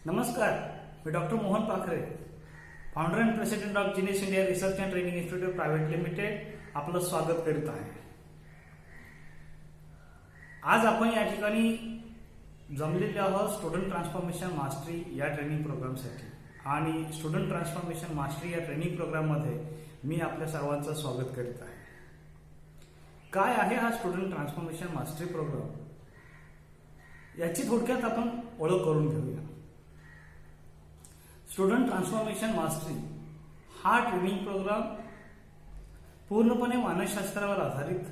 नमस्कार, मी doctor Mohan Pakhare, founder and president of Genes India research and training institute private limited आपलं स्वागत करीत आहे. आज आपण या ठिकाणी जमलेले आहोत स्टुडंट ट्रान्सफॉर्मेशन मास्टरी या ट्रेनिंग प्रोग्रामसाठी. आणि स्टुडंट ट्रान्सफॉर्मेशन मास्टरी या ट्रेनिंग प्रोग्राममध्ये मी आपल्या सर्वांचं स्वागत करीत आहे. काय आहे हा स्टुडंट ट्रान्सफॉर्मेशन मास्टरी प्रोग्राम, याची थोडक्यात आपण ओळख करून घेऊया. स्टुडंट ट्रान्सफॉर्मेशन मास्टरी हा ट्रेनिंग प्रोग्राम पूर्णपणे मानसशास्त्रावर आधारित,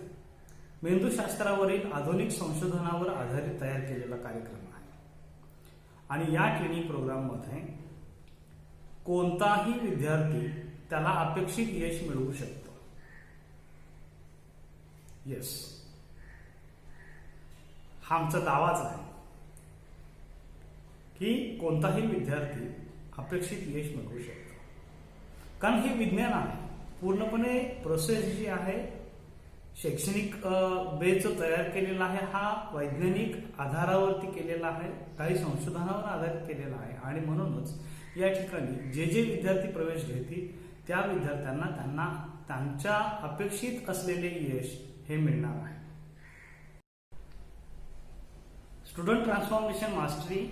मेंदूशास्त्रावरील आधुनिक संशोधनावर आधारित तयार केलेला कार्यक्रम आहे. आणि या ट्रेनिंग प्रोग्राममध्ये कोणताही विद्यार्थी त्याला अपेक्षित यश मिळवू शकतो. येस, हा आमचा दावाच आहे की कोणताही विद्यार्थी अपेक्षित यश मिळवू शकतो. कारण हे विज्ञान आहे, पूर्णपणे प्रोसेस जी आहे शैक्षणिक बेस जो तयार केलेला आहे हा वैज्ञानिक आधारावरती केलेला आहे, काही संशोधनावर आधारित केलेला आहे. आणि म्हणूनच या ठिकाणी जे विद्यार्थी प्रवेश घेतील त्या विद्यार्थ्यांना त्यांना त्यांच्या अपेक्षित असलेले यश हे मिळणार आहे. स्टुडंट ट्रान्सफॉर्मेशन मास्टरी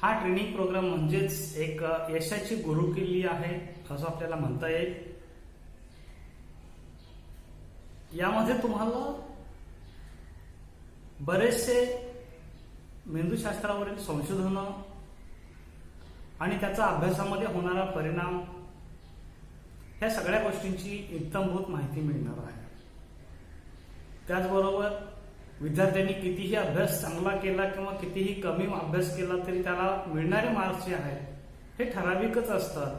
हा ट्रेनिंग प्रोग्राम म्हणजेच एक यशाची गुरुकिल्ली आहे असं आपल्याला म्हणता येईल. यामध्ये तुम्हाला बरेचसे मेंदूशास्त्रावरील संशोधन आणि त्याचा अभ्यासामध्ये होणारा परिणाम ह्या सगळ्या गोष्टींची इत्थंभूत माहिती मिळणार आहे. त्याचबरोबर विद्यार्थ्यांनी कितीही अभ्यास चांगला केला किंवा कितीही कमी अभ्यास केला तरी त्याला मिळणारे मार्क्स जे आहेत हे ठराविकच असतात,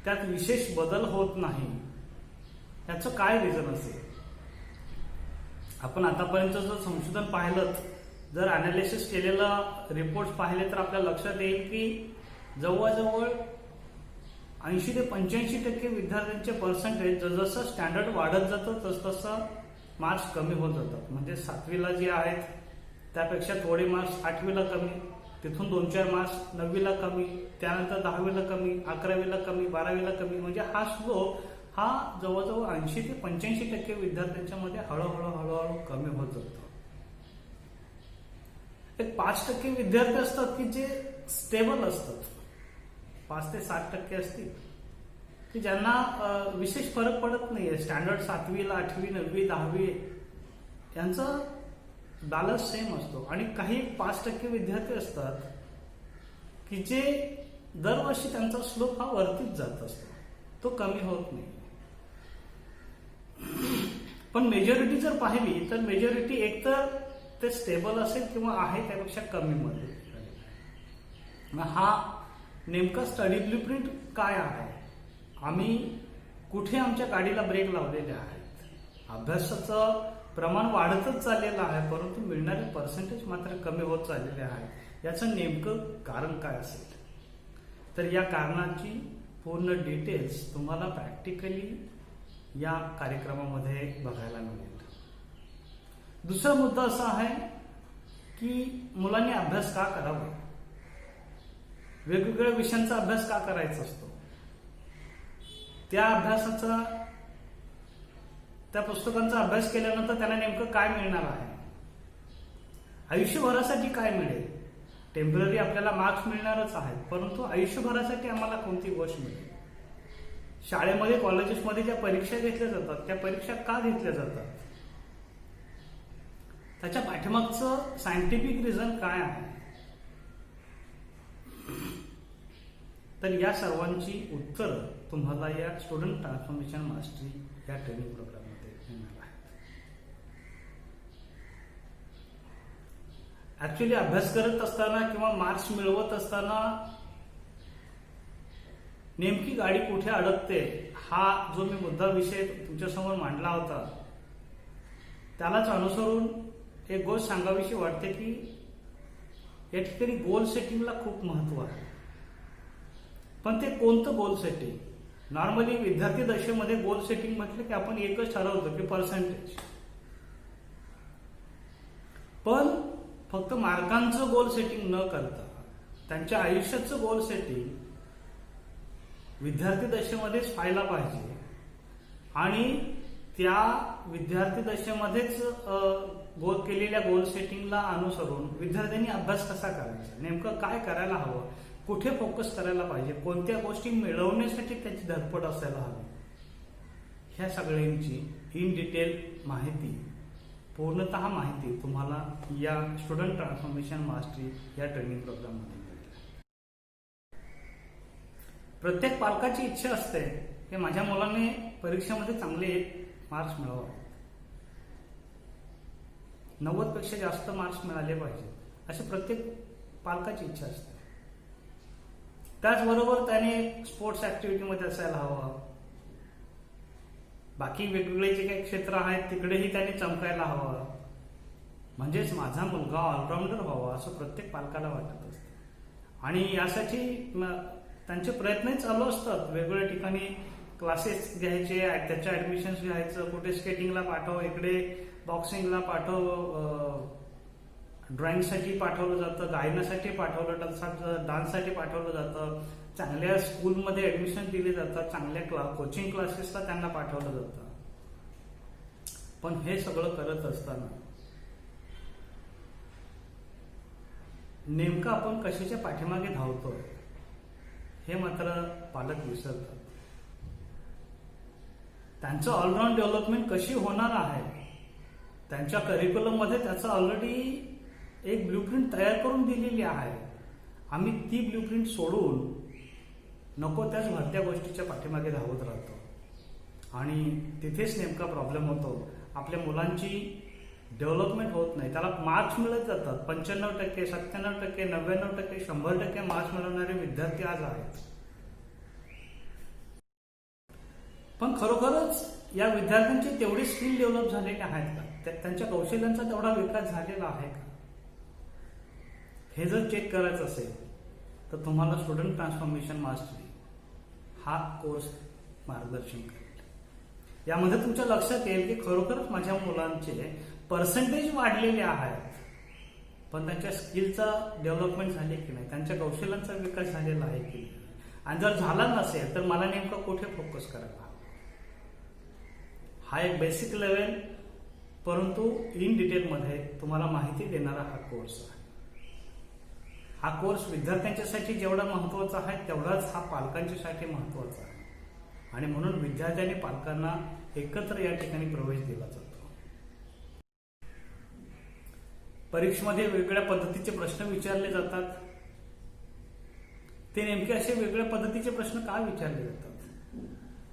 त्यात विशेष बदल होत नाही. याचं काय रिझन असेल? आपण आतापर्यंत जर संशोधन पाहिलं, जर अनालिसिस केलेलं रिपोर्ट पाहिले तर आपल्या लक्षात येईल की जवळजवळ 80 ते 85% विद्यार्थ्यांचे पर्सेंटेज जसं स्टँडर्ड वाढत जातं तसतसं मार्क्स कमी होत जातात. म्हणजे 7वीला जे आहेत त्यापेक्षा थोडे मार्क्स 8वीला कमी, तिथून 2-4 मार्क्स 9वीला कमी, त्यानंतर 10वीला कमी, 11वीला कमी, 12वीला कमी. म्हणजे हा स्लोप हा जवळजवळ 80 ते 85% विद्यार्थ्यांच्या मध्ये हळूहळू कमी होत जातो. एक 5% विद्यार्थी असतात की जे स्टेबल असतात, 5 ते 7% असतील की ज्यांना विशेष फरक पडत नाहीये. स्टँडर्ड 7वीला, 8वी, 9वी, 10वी यांचा बॅलन्स सेम असतो. आणि काही 5% विद्यार्थी असतात की जे दरवर्षी त्यांचा स्लोप हा वरतीच जात असतो, तो कमी होत नाही. पण मेजॉरिटी जर पाहिली तर मेजॉरिटी एकतर ते स्टेबल असेल किंवा आहे त्यापेक्षा कमी मध्ये. हा नेमका स्टडी ब्लूप्रिंट काय आहे, आम्ही कुठे आमच्या गाडीला ब्रेक लावलेले आहेत? अभ्यासाचं प्रमाण वाढतच चाललेलं आहे परंतु मिळणारे पर्सेंटेज मात्र कमी होत चाललेले आहे. याचं नेमकं कारण काय असेल? तर या कारणाची पूर्ण डिटेल्स तुम्हाला प्रॅक्टिकली या कार्यक्रमामध्ये बघायला मिळेल. दुसरा मुद्दा असा आहे की मुलांनी अभ्यास का करावा, वेगवेगळ्या विषयांचा अभ्यास का करायचा असतो, त्या अभ्यासाचा, त्या पुस्तकांचा अभ्यास केल्यानंतर त्यांना नेमकं काय मिळणार आहे, आयुष्यभरासाठी काय मिळेल. टेम्पररी आपल्याला मार्क्स मिळणारच आहेत परंतु आयुष्यभरासाठी आम्हाला कोणती गोष्ट मिळेल. शाळेमध्ये कॉलेजेसमध्ये ज्या परीक्षा घेतल्या जातात त्या परीक्षा का घेतल्या जातात, त्याच्या पाठीमागचं सायंटिफिक रिझन काय आहे. तर या सर्वांची उत्तर तुम्हाला या स्टुडंट ट्रान्सफॉर्मेशन मास्टरी या ट्रेनिंग प्रोग्राममध्ये मिळणार आहे. ऍक्च्युली अभ्यास करत असताना किंवा मार्क्स मिळवत असताना नेमकी गाडी कुठे अडकते हा जो मी मुद्दा विषय तुमच्यासमोर मांडला होता त्यालाच अनुसरून एक गोष्ट सांगावीशी वाटते की या ठिकाणी गोल सेटिंगला खूप महत्व आहे. पण ते कोणतं गोल सेटिंग? नॉर्मली विद्यार्थी दशेमध्ये गोल सेटिंग म्हटलं की आपण एकच ठरवतो की पर्सेंटेज. पण फक्त मार्कांचं गोल सेटिंग न करता त्यांच्या आयुष्याचं गोल सेटिंग विद्यार्थी दशेमध्येच व्हायला पाहिजे आणि त्या विद्यार्थी दशेमध्येच केलेल्या गोल सेटिंगला अनुसरून विद्यार्थ्यांनी अभ्यास कसा करायचा, नेमकं काय करायला हवं, कुठे फोकस करायला पाहिजे, कोणत्या गोष्टी मिळवण्यासाठी त्याची धडपड असायला हवी, ह्या सगळ्यांची इन डिटेल माहिती, पूर्णतः माहिती तुम्हाला या स्टुडंट ट्रान्सफॉर्मेशन मास्टरी या ट्रेनिंग प्रोग्राममध्ये मिळते. प्रत्येक पालकाची इच्छा असते की माझ्या मुलाने परीक्षेमध्ये चांगले मार्क्स मिळवावे, 90 पेक्षा जास्त मार्क्स मिळाले पाहिजे, अशी प्रत्येक पालकाची इच्छा असते. त्याचबरोबर त्याने स्पोर्ट्स ऍक्टिव्हिटीमध्ये असायला हवं, बाकी वेगवेगळे जे काही क्षेत्र आहेत तिकडेही त्याने चमकायला हवं, म्हणजेच माझा मुलगा ऑलराऊंडर व्हावा असं प्रत्येक पालकाला वाटत असतं. आणि यासाठी त्यांचे प्रयत्नही चालू असतात. वेगवेगळ्या ठिकाणी क्लासेस घ्यायचे, त्याच्या ऍडमिशन्स घ्यायचं, कुठे स्केटिंगला पाठव, इकडे बॉक्सिंगला पाठव, ड्रॉइंगसाठी पाठवलं जातं, गायनासाठी पाठवलं जातं, डान्ससाठी पाठवलं जातं, चांगल्या स्कूलमध्ये ऍडमिशन दिले जातात, चांगल्या कोचिंग क्लासेसला त्यांना पाठवलं जातं. पण हे सगळं करत असताना नेमकं आपण कशाच्या पाठीमागे धावतोय हे मात्र पालक विसरतात. त्यांचं ऑलराऊंड डेव्हलपमेंट कशी होणार आहे, त्यांच्या करिक्युलम मध्ये त्याचं ऑलरेडी एक ब्ल्यूप्रिंट तयार करून दिलेली आहे. आम्ही ती ब्ल्यूप्रिंट सोडून नको त्याच भरत्या गोष्टीच्या पाठीमागे धावत राहतो आणि तिथेच नेमका प्रॉब्लेम होतो. आपल्या मुलांची डेव्हलपमेंट होत नाही, त्याला मार्क्स मिळत जातात. 95%, 97%, 99%, 100% मार्क्स मिळवणारे विद्यार्थी आज आहेत. पण खरोखरच या विद्यार्थ्यांचे तेवढे स्किल डेव्हलप झालेले आहेत का, त्यांच्या कौशल्यांचा तेवढा विकास झालेला आहे का, हे जर चेक करायचं असेल तर तुम्हाला स्टुडंट ट्रान्सफॉर्मेशन मास्टरी हा कोर्स मार्गदर्शन करेल. यामध्ये तुमच्या लक्षात येईल की खरोखरच माझ्या मुलांचे पर्सेंटेज वाढलेले आहेत, पण त्यांच्या स्किलचा डेव्हलपमेंट झाले की नाही, त्यांच्या कौशल्यांचा विकास झालेला आहे की नाही, आणि जर झाला नसेल तर मला नेमकं कुठे फोकस करायला. हा एक बेसिक लेवल परंतु इन डिटेलमध्ये तुम्हाला माहिती देणारा हा कोर्स आहे. हा कोर्स विद्यार्थ्यांच्यासाठी जेवढा महत्वाचा आहे तेवढाच हा पालकांच्यासाठी महत्वाचा आहे आणि म्हणून विद्यार्थी आणि पालकांना एकत्र या ठिकाणी प्रवेश दिला जातो. परीक्षेमध्ये वेगवेगळ्या पद्धतीचे प्रश्न विचारले जातात. ते नेमके असे वेगवेगळ्या पद्धतीचे प्रश्न का विचारले जातात,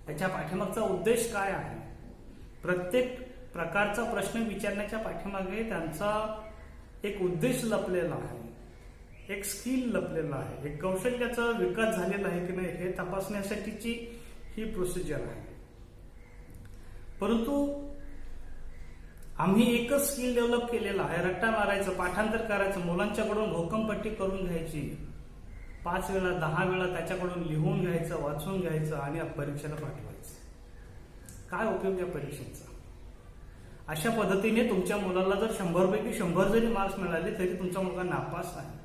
त्याच्या पाठीमागचा उद्देश काय आहे. प्रत्येक प्रकारचा प्रश्न विचारण्याच्या पाठीमागे त्यांचा एक उद्देश लपलेला आहे, एक स्किल लपलेला आहे, एक कौशल्याचा विकास झालेला आहे की नाही हे तपासण्यासाठीची ही प्रोसिजर आहे. परंतु आम्ही एकच स्किल डेव्हलप केलेला आहे, रट्टा मारायचं, पाठांतर करायचं, मुलांच्याकडून घोकमपट्टी करून घ्यायची, 5 वेळा 10 वेळा त्याच्याकडून लिहून घ्यायचं, वाचून घ्यायचं आणि परीक्षेला पाठवायचं. काय उपयोग या परीक्षेचा. अशा पद्धतीने तुमच्या मुलाला जर 100 पैकी 100 जरी मार्क्स मिळाले तरी तुमचा मुलगा नापास आहे.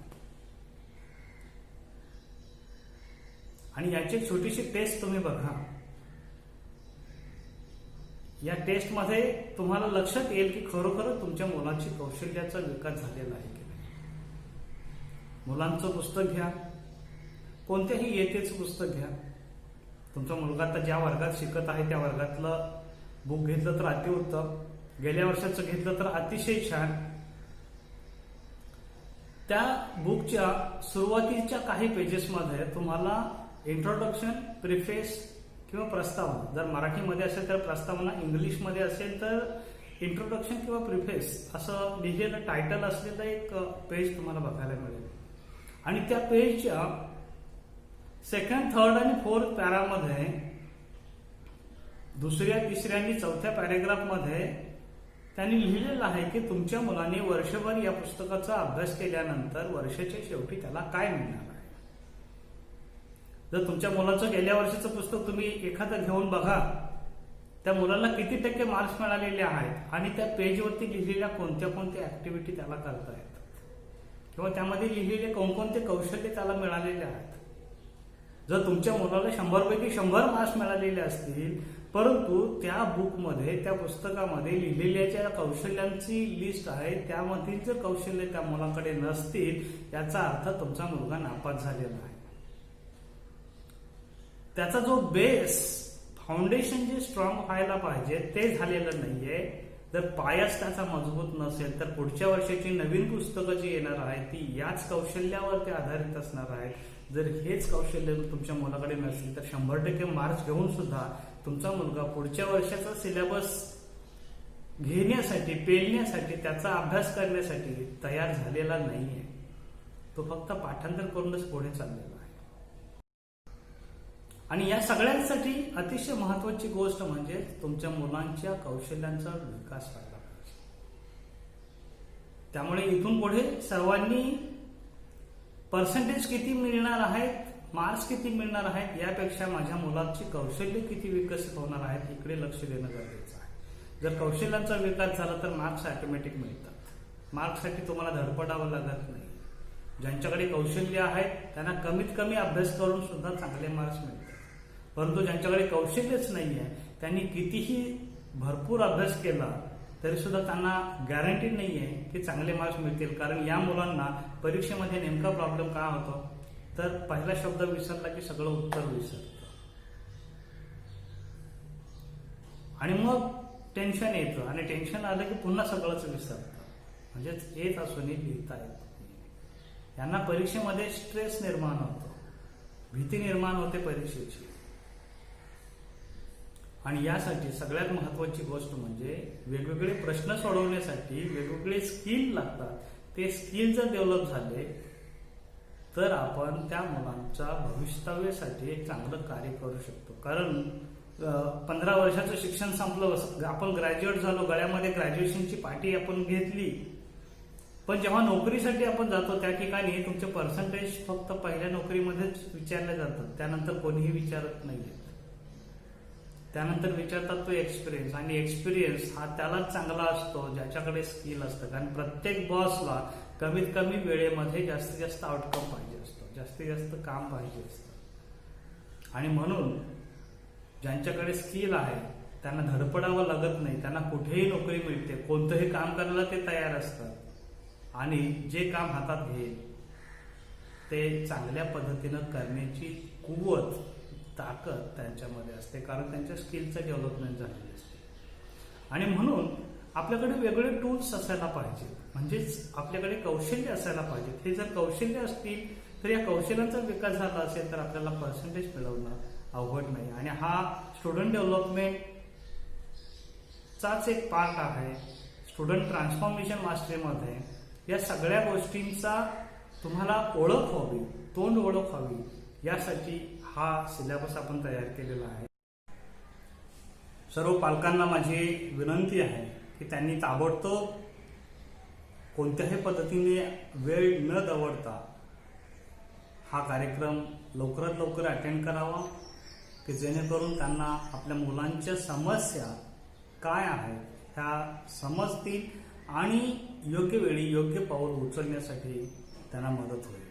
आणि याची एक छोटीशी टेस्ट तुम्ही बघा. या टेस्टमध्ये तुम्हाला लक्षात येईल की खरोखरच तुमच्या मुलाची कौशल्याचा विकास झालेला आहे की नाही. मुलांचं पुस्तक घ्या, कोणत्याही इयत्तेचं पुस्तक घ्या. तुमचा मुलगा आता ज्या वर्गात शिकत आहे त्या वर्गातलं बुक घेतलं तर अतिउत्तम, गेल्या वर्षाचं घेतलं तर अतिशय छान. त्या बुकच्या सुरुवातीच्या काही पेजेसमध्ये तुम्हाला इंट्रोडक्शन, प्रिफेस किंवा प्रस्तावना, जर मराठीमध्ये असेल तर प्रस्तावना, इंग्लिशमध्ये असेल तर इंट्रोडक्शन किंवा प्रिफेस असं लिहिलेलं टायटल असलेलं एक पेज तुम्हाला बघायला मिळेल. आणि त्या पेजच्या 2nd, 3rd आणि 4th पॅरामध्ये, 2ऱ्या, 3ऱ्या आणि 4थ्या पॅरेग्राफमध्ये त्यांनी लिहिलेलं आहे की तुमच्या मुलाने वर्षभर या पुस्तकाचा अभ्यास केल्यानंतर वर्षाच्या शेवटी त्याला काय मिळणार आहे. जर तुमच्या मुलाचं गेल्या वर्षाचं पुस्तक तुम्ही एखादं घेऊन बघा, त्या मुलाला किती टक्के मार्क्स मिळालेले आहेत आणि त्या पेजवरती लिहिलेल्या कोणत्या कोणत्या ऍक्टिव्हिटी त्याला करता येतात. किंवा त्यामध्ये लिहिलेले कोणकोणते कौशल्य त्याला मिळालेले आहेत. जर तुमच्या मुलाला 100पैकी 100 मार्क्स मिळालेले असतील, परंतु त्या बुकमध्ये, त्या पुस्तकामध्ये लिहिलेल्या ज्या कौशल्यांची लिस्ट आहे त्यामधील जर कौशल्य त्या मुलाकडे नसतील, याचा अर्थ तुमचा मुलगा नापास झालेला आहे. त्याचा जो बेस, फाउंडेशन जे स्ट्रॉंग व्हायला पाहिजे ते झालेलं नाहीये. जर पायाच त्याचा मजबूत नसेल तर पुढच्या वर्षाची नवीन पुस्तकं जी येणार आहेत ती याच कौशल्यावरती आधारित असणार आहेत. जर हेच कौशल्य तुमच्या मुलाकडे नसेल तर 100% मार्क्स घेऊन सुद्धा तुमचा मुलगा पुढच्या वर्षाचा सिलेबस घेण्यासाठी, पेलण्यासाठी, त्याचा अभ्यास करण्यासाठी तयार झालेला नाहीये. तो फक्त पाठांतर करूनच पुढे चाललेला आहे. आणि या सगळ्यांसाठी अतिशय महत्वाची गोष्ट म्हणजे तुमच्या मुलांच्या कौशल्यांचा विकास व्हायला पाहिजे. त्यामुळे इथून पुढे सर्वांनी पर्सेंटेज किती मिळणार आहेत, मार्क्स किती मिळणार आहेत, यापेक्षा माझ्या मुलाची कौशल्य किती विकसित होणार आहेत इकडे लक्ष देणं गरजेचं आहे. जर कौशल्यांचा विकास झाला तर मार्क्स ऑटोमॅटिक मिळतात. मार्क्ससाठी तुम्हाला धडपडावं लागत नाही. ज्यांच्याकडे कौशल्य आहेत त्यांना कमीत कमी अभ्यास करून सुद्धा चांगले मार्क्स मिळतात. परंतु ज्यांच्याकडे कौशल्यच नाही आहे त्यांनी कितीही भरपूर अभ्यास केला तरी सुद्धा त्यांना गॅरंटी नाही आहे की चांगले मार्क्स मिळतील. कारण या मुलांना परीक्षेमध्ये नेमका प्रॉब्लेम काय होतो तर पहिला शब्द विसरला की सगळं उत्तर विसरतं आणि मग टेन्शन येतं आणि टेन्शन आलं की पुन्हा सगळंच विसरतं. म्हणजेच येत असूनही लिहिता येत नाही. यांना परीक्षेमध्ये स्ट्रेस निर्माण होतो, भीती निर्माण होते परीक्षेची. आणि यासाठी सगळ्यात महत्वाची गोष्ट म्हणजे वेगवेगळे प्रश्न सोडवण्यासाठी वेगवेगळे स्किल लागतात. ते स्किल जर डेव्हलप झाले तर आपण त्या मुलांच्या भविष्यासाठी एक चांगलं कार्य करू शकतो. कारण 15 वर्षाचं शिक्षण संपलं, आपण ग्रॅज्युएट झालो, गळ्यामध्ये ग्रॅज्युएशनची पाटी आपण घेतली, पण जेव्हा नोकरीसाठी आपण जातो त्या ठिकाणी तुमचे पर्सेंटेज फक्त पहिल्या नोकरीमध्येच विचारले जातात. त्यानंतर कोणीही विचारत नाहीये. त्यानंतर विचारतात तो एक्सपिरियन्स, आणि एक्सपिरियन्स हा त्यालाच चांगला असतो ज्याच्याकडे स्किल असतं. कारण प्रत्येक बॉसला कमीत कमी वेळेमध्ये जास्तीत जास्त आउटकम पाहिजे असतो, जास्तीत जास्त काम पाहिजे असतं. आणि म्हणून ज्यांच्याकडे स्किल आहे त्यांना धडपडावं लागत नाही. त्यांना कुठेही नोकरी मिळते, कोणतंही काम करायला ते तयार असतात. आणि जे काम हातात घेईल ते चांगल्या पद्धतीनं करण्याची कुवत, ताकद त्यांच्यामध्ये असते. कारण त्यांच्या स्किलचं डेव्हलपमेंट झालेली असते. आणि म्हणून आपल्याकडे वेगळे टूल्स असायला पाहिजे, म्हणजेच आपल्याकडे कौशल्य असायला पाहिजे. हे जर कौशल्य असतील तर या कौशल्यांचा विकास झाला असेल तर आपल्याला पर्सेंटेज मिळवणं अवघड नाही. आणि हा स्टुडंट डेव्हलपमेंटचाच एक पार्ट आहे. स्टुडंट ट्रान्सफॉर्मेशन मास्टरीमध्ये या सगळ्या गोष्टींचा तुम्हाला ओळख व्हावी, तोंड ओळख व्हावी, यासाठी हा सिलेबस आपण तयार केलेला आहे. सर्व पालकांना माझी विनंती आहे की त्यांनी ताबडतोब कोणत्याही पद्धतीने वेळ न दवडता हा कार्यक्रम लवकरात लवकर अटेंड करावा, की जेणेकरून त्यांना आपल्या मुलांच्या समस्या काय आहेत ह्या समजतील आणि योग्य वेळी योग्य पाऊल उचलण्यासाठी त्यांना मदत होईल.